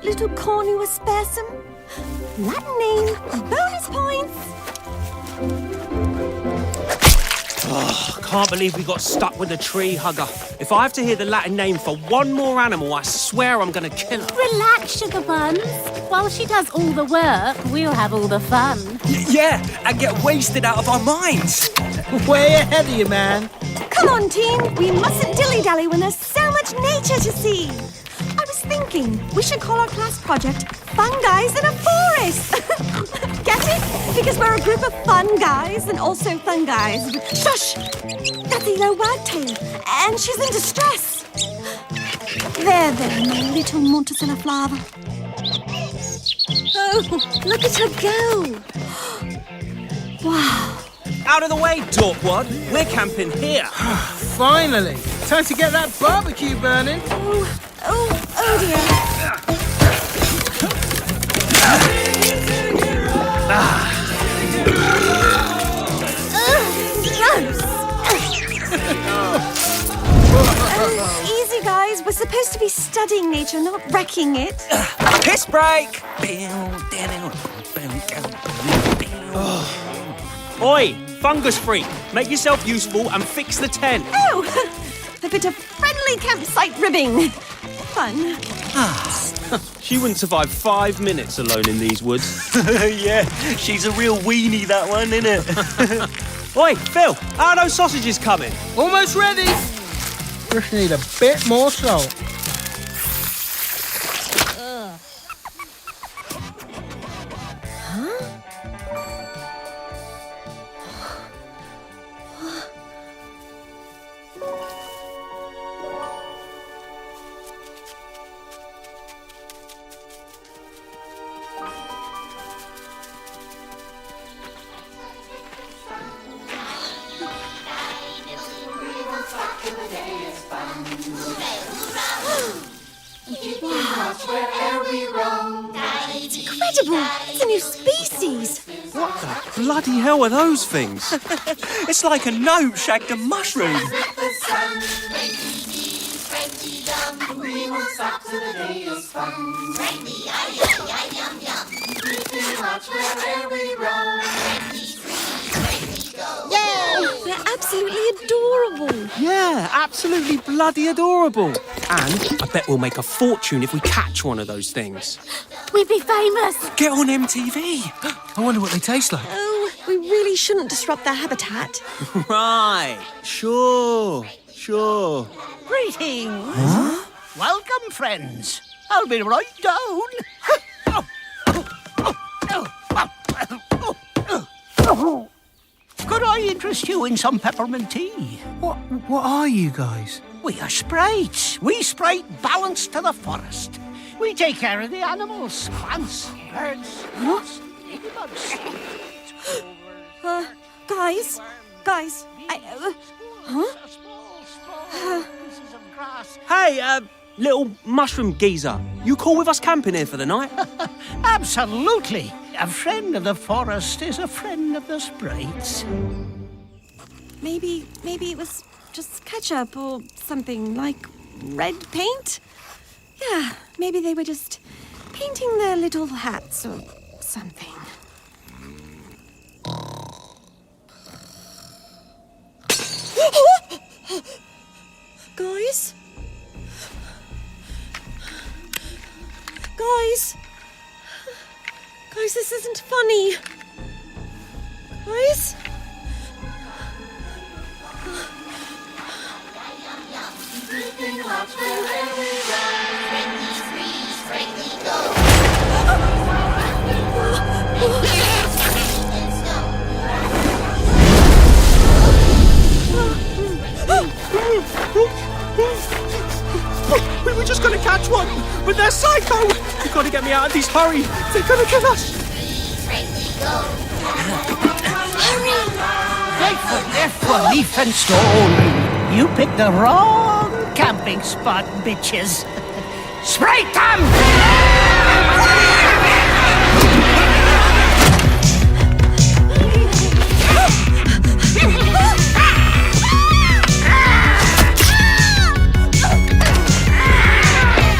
little cornu aspersum. Latin name, bonus points. Oh, can't believe we got stuck with a tree hugger. If I have to hear the Latin name for one more animal, I swear I'm going to kill her. Relax, Sugar Buns. While she does all the work, we'll have all the fun. Yeah, and get wasted out of our minds. Way ahead of you, man. Come on, team. We mustn't dilly-dally when there's so much nature to see. I was thinking we should call our class project Fun Guys in a Forest. Get it? Because we're a group of fun guys and also fun guys. Shush! That's a low wagtail, and she's in distress. There, my little Montezella flower. Oh, look at her go. Wow. Out of the way, dorkwad. We're camping here. Finally. Time to get that barbecue burning. Oh dear. Gross. Easy, guys. We're supposed to be studying nature, not wrecking it. Piss break. Oi, fungus freak. Make yourself useful and fix the tent. Oh, a bit of friendly campsite ribbing. Fun. She wouldn't survive 5 minutes alone in these woods. Yeah, she's a real weenie, that one, innit? Oi, Phil, are those sausages coming? Almost ready. Just need a bit more salt. It's incredible. It's a new species. What the bloody hell are those things? It's like a gnome shagged a mushroom. They're absolutely adorable. Yeah, absolutely bloody adorable. And I bet we'll make a fortune if we catch one of those things. We'd be famous. Get on MTV. I wonder what they taste like. Oh, we really shouldn't disrupt their habitat. Right, sure. Greetings. Welcome, friends. I'll be right down. Could I interest you in some peppermint tea? What are you guys? We are sprites. We sprite balance to the forest. We take care of the animals, plants, birds, moths, ladybugs. Guys, Hey, little mushroom geezer, you cool with us camping here for the night? Absolutely. A friend of the forest is a friend of the sprites. maybe it was just ketchup or something like red paint? Yeah, maybe they were just painting their little hats or something. Guys? Guys, this isn't funny. Guys? We were just gonna catch one, but they're psycho! You've got to get me out of these, hurry! They're gonna kill us! Right foot, left foot, leaf and stone. You picked the wrong camping spot, bitches. Sprite them!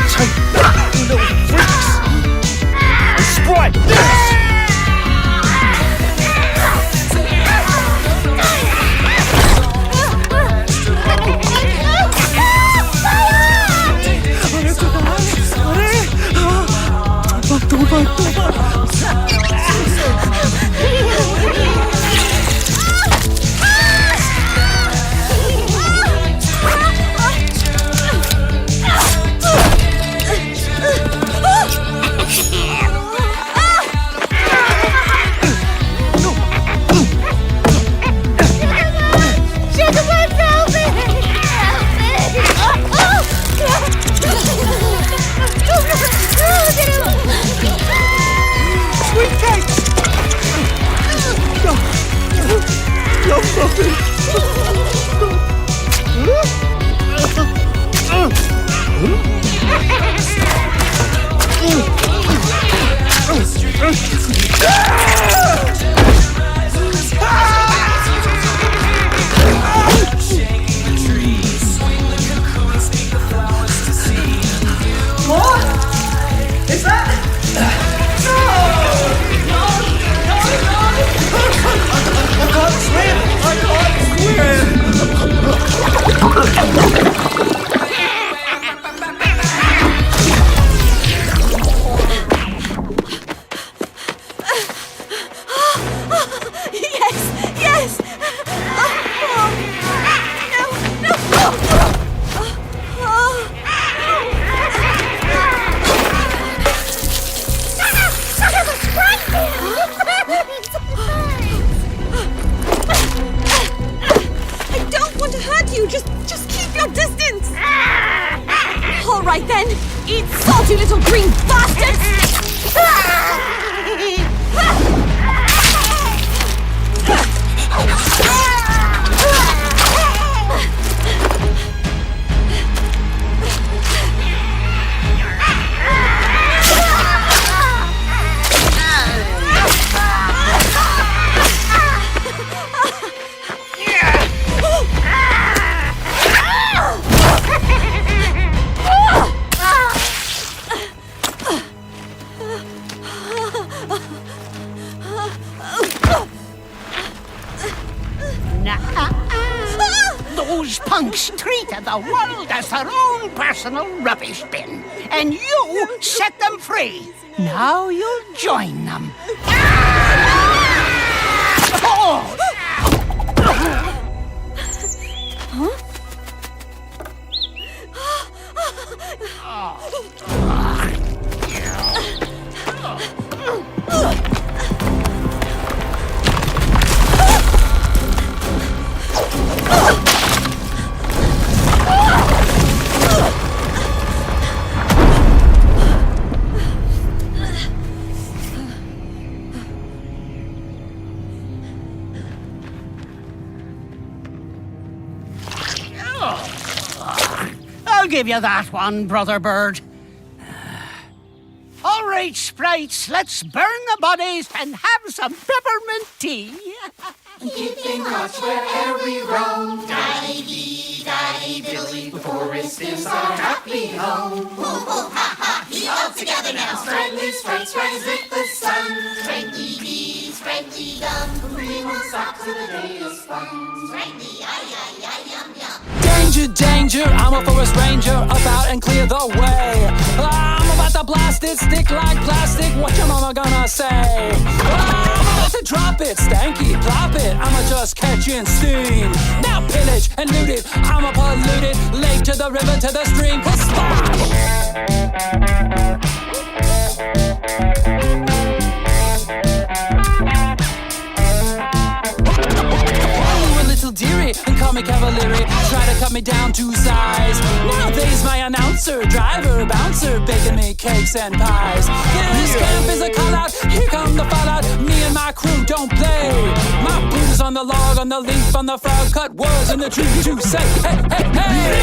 Take that, you little freaks! Yes, yes. Oh, no, no. I don't want to hurt you. Just keep your distance. All right then. Eat salt, you little green bastards. Those punks treated the world as their own personal rubbish bin, and you set them free. Now you'll join them. Oh! I'll give you that one, Brother Bird. All right, sprites, let's burn the bodies and have some peppermint tea. Keeping watch wherever we roam. Die-dee, die-diddly, the forest is our happy home. Hoo-hoo-ha-ha, all together now. Sprightly sprites rise with the sun. Sprightly-dee, sprightly-dum. We won't stop till the day is fun. Sprightly-ay-ay-ay-yum-yum. Danger, danger, I'm a forest ranger, about and clear the way. I'm about to blast it, stick like plastic, what your mama gonna say? I'm about to drop it, stanky, plop it, I'ma just catching steam. Now pillage and loot it, I'ma pollute it, lake to the river, to the stream, dearie and call me cavalieri. Try to cut me down to size. Nowadays my announcer, driver, bouncer, baking me cakes and pies. This camp is a call out. Here come the fallout. Me and my crew don't play. My boot is on the log, on the leaf, on the frog. Cut words in the tree to say, hey, hey, hey.